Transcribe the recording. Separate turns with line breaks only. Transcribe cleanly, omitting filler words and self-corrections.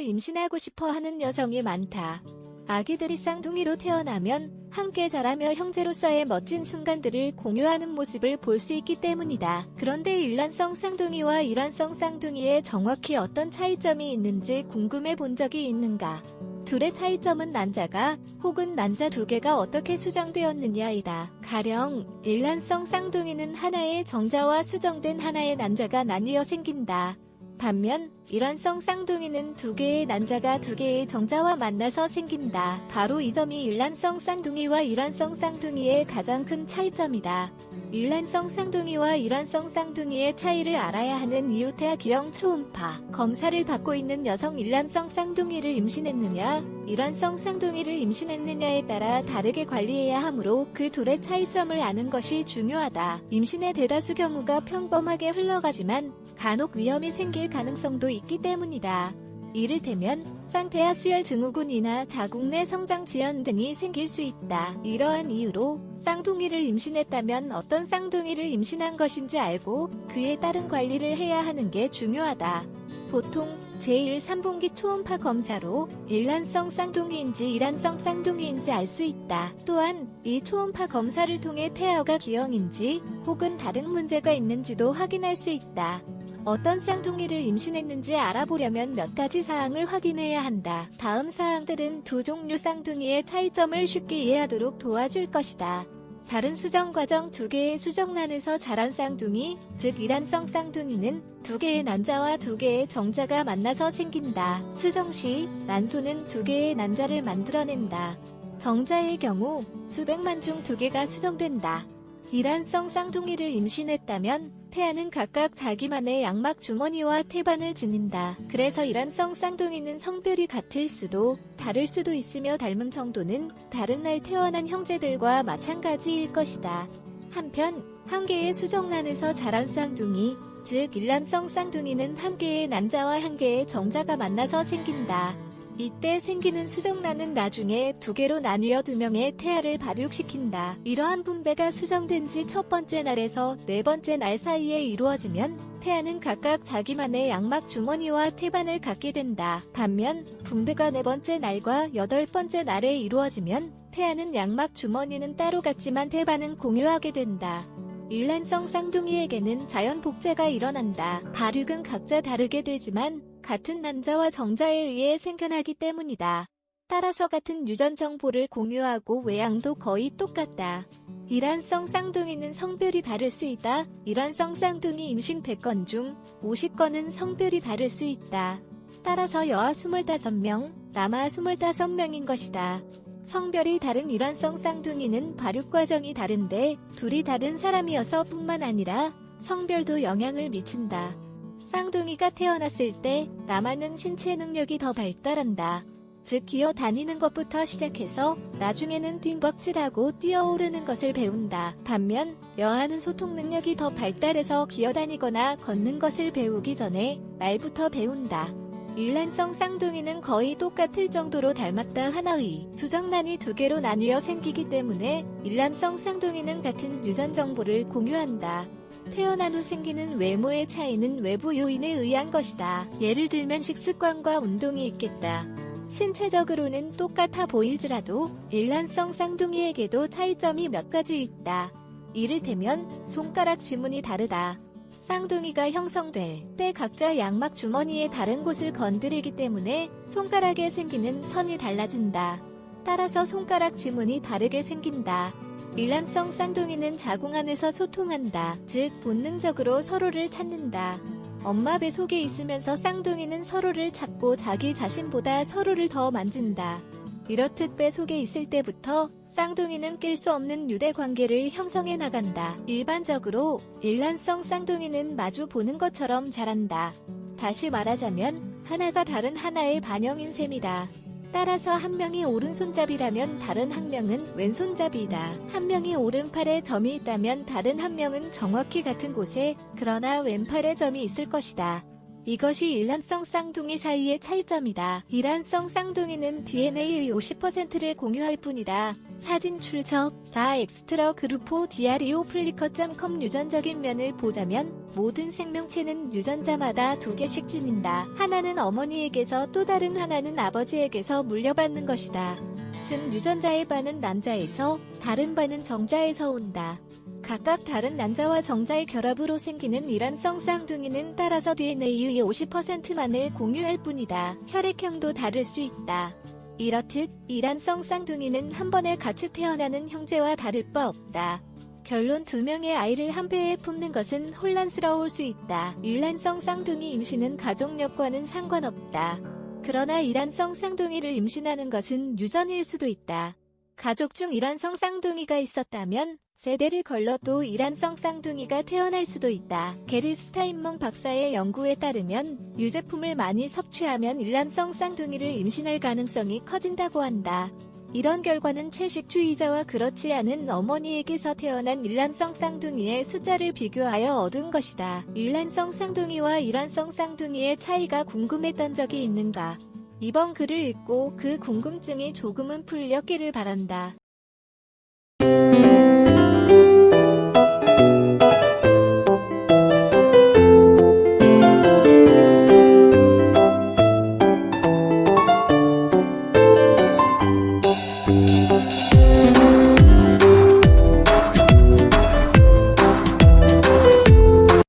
임신하고 싶어 하는 여성이 많다. 아기들이 쌍둥이로 태어나면 함께 자라며 형제로서의 멋진 순간들을 공유하는 모습을 볼 수 있기 때문이다. 그런데 일란성 쌍둥이와 일란성 쌍둥이에 정확히 어떤 차이점이 있는지 궁금해 본 적이 있는가? 둘의 차이점은 난자가 혹은 난자 두 개가 어떻게 수정되었느냐이다. 가령 일란성 쌍둥이는 하나의 정자와 수정된 하나의 난자가 나뉘어 생긴다. 반면 일란성 쌍둥이는 두 개의 난자가 두 개의 정자와 만나서 생긴다. 바로 이 점이 일란성 쌍둥이와 일란성 쌍둥이의 가장 큰 차이점이다. 일란성 쌍둥이와 일란성 쌍둥이의 차이를 알아야 하는 이유. 태아기형 초음파 검사를 받고 있는 여성 일란성 쌍둥이를 임신했느냐, 일란성 쌍둥이를 임신했느냐에 따라 다르게 관리해야 하므로 그 둘의 차이점을 아는 것이 중요하다. 임신의 대다수 경우가 평범하게 흘러가지만 간혹 위험이 생길 가능성도 있기 때문이다. 이를테면 쌍태아 수혈 증후군이나 자궁 내 성장 지연 등이 생길 수 있다. 이러한 이유로 쌍둥이를 임신했다면 어떤 쌍둥이를 임신한 것인지 알고 그에 따른 관리를 해야 하는 게 중요하다. 보통 제1-3분기 초음파 검사로 일란성 쌍둥이인지 일란성 쌍둥이인지 알 수 있다. 또한 이 초음파 검사를 통해 태아가 기형인지 혹은 다른 문제가 있는지도 확인할 수 있다. 어떤 쌍둥이를 임신했는지 알아보려면 몇 가지 사항을 확인해야 한다. 다음 사항들은 두 종류 쌍둥이의 차이점을 쉽게 이해하도록 도와줄 것이다. 다른 수정 과정. 두 개의 수정란에서 자란 쌍둥이, 즉 일란성 쌍둥이는 두 개의 난자와 두 개의 정자가 만나서 생긴다. 수정 시 난소는 두 개의 난자를 만들어낸다. 정자의 경우 수백만 중 두 개가 수정된다. 일란성 쌍둥이를 임신했다면 태아는 각각 자기만의 양막 주머니와 태반을 지닌다. 그래서 일란성 쌍둥이는 성별이 같을 수도 다를 수도 있으며 닮은 정도는 다른 날 태어난 형제들과 마찬가지일 것이다. 한편 한 개의 수정란에서 자란 쌍둥이, 즉 일란성 쌍둥이는 한 개의 난자와 한 개의 정자가 만나서 생긴다. 이때 생기는 수정란은 나중에 두 개로 나뉘어 두 명의 태아를 발육시킨다. 이러한 분배가 수정된 지 첫 번째 날에서 네 번째 날 사이에 이루어지면 태아는 각각 자기만의 양막 주머니와 태반을 갖게 된다. 반면 분배가 네 번째 날과 여덟 번째 날에 이루어지면 태아는 양막 주머니는 따로 갖지만 태반은 공유하게 된다. 일란성 쌍둥이에게는 자연 복제가 일어난다. 발육은 각자 다르게 되지만 같은 난자와 정자에 의해 생겨나기 때문이다. 따라서 같은 유전 정보를 공유하고 외양도 거의 똑같다. 일란성 쌍둥이는 성별이 다를 수 있다. 일란성 쌍둥이 임신 100건 중 50건은 성별이 다를 수 있다. 따라서 여아 25명, 남아 25명인 것이다. 성별이 다른 일란성 쌍둥이는 발육 과정이 다른데 둘이 다른 사람이어서 뿐만 아니라 성별도 영향을 미친다. 쌍둥이가 태어났을 때 남아는 신체 능력이 더 발달한다. 즉 기어 다니는 것부터 시작해서 나중에는 뒷벅질하고 뛰어오르는 것을 배운다. 반면 여아는 소통 능력이 더 발달해서 기어 다니거나 걷는 것을 배우기 전에 말부터 배운다. 일란성 쌍둥이는 거의 똑같을 정도로 닮았다. 하나의 수정란이 두 개로 나뉘어 생기기 때문에 일란성 쌍둥이는 같은 유전 정보를 공유한다. 태어난 후 생기는 외모의 차이는 외부 요인에 의한 것이다. 예를 들면 식습관과 운동이 있겠다. 신체적으로는 똑같아 보일지라도 일란성 쌍둥이에게도 차이점이 몇 가지 있다. 이를테면 손가락 지문이 다르다. 쌍둥이가 형성될 때 각자 양막 주머니의 다른 곳을 건드리기 때문에 손가락에 생기는 선이 달라진다. 따라서 손가락 지문이 다르게 생긴다. 일란성 쌍둥이는 자궁 안에서 소통한다. 즉 본능적으로 서로를 찾는다. 엄마 배 속에 있으면서 쌍둥이는 서로를 찾고 자기 자신보다 서로를 더 만진다. 이렇듯 배 속에 있을 때부터 쌍둥이는 낄 수 없는 유대 관계를 형성해 나간다. 일반적으로 일란성 쌍둥이는 마주 보는 것처럼 자란다. 다시 말하자면 하나가 다른 하나의 반영인 셈이다. 따라서 한 명이 오른손잡이라면 다른 한 명은 왼손잡이다. 한 명이 오른팔에 점이 있다면 다른 한 명은 정확히 같은 곳에 그러나 왼팔에 점이 있을 것이다. 이것이 일란성 쌍둥이 사이의 차이점이다. 일란성 쌍둥이는 DNA의 50%를 공유할 뿐이다. 사진 출처 라 엑스트라 그루포 디아리오 플리커.com 유전적인 면을 보자면 모든 생명체는 유전자마다 2개씩 지닌다. 하나는 어머니에게서 또 다른 하나는 아버지에게서 물려받는 것이다. 즉 유전자의 반은 난자에서 다른 반은 정자에서 온다. 각각 다른 난자와 정자의 결합으로 생기는 이란성 쌍둥이는 따라서 DNA의 50%만을 공유할 뿐이다. 혈액형도 다를 수 있다. 이렇듯 이란성 쌍둥이는 한 번에 같이 태어나는 형제와 다를 바 없다. 결론 2명의 아이를 한 배에 품는 것은 혼란스러울 수 있다. 일란성 쌍둥이 임신은 가족력과는 상관없다. 그러나 이란성 쌍둥이를 임신하는 것은 유전일 수도 있다. 가족 중 이란성 쌍둥이가 있었다면 세대를 걸러도 이란성 쌍둥이가 태어날 수도 있다. 게리 스타인몽 박사의 연구에 따르면 유제품을 많이 섭취하면 일란성 쌍둥이를 임신할 가능성이 커진다고 한다. 이런 결과는 채식주의자와 그렇지 않은 어머니에게서 태어난 일란성 쌍둥이의 숫자를 비교하여 얻은 것이다. 일란성 쌍둥이와 이란성 쌍둥이의 차이가 궁금했던 적이 있는가? 이번 글을 읽고 그 궁금증이 조금은 풀렸기를 바란다.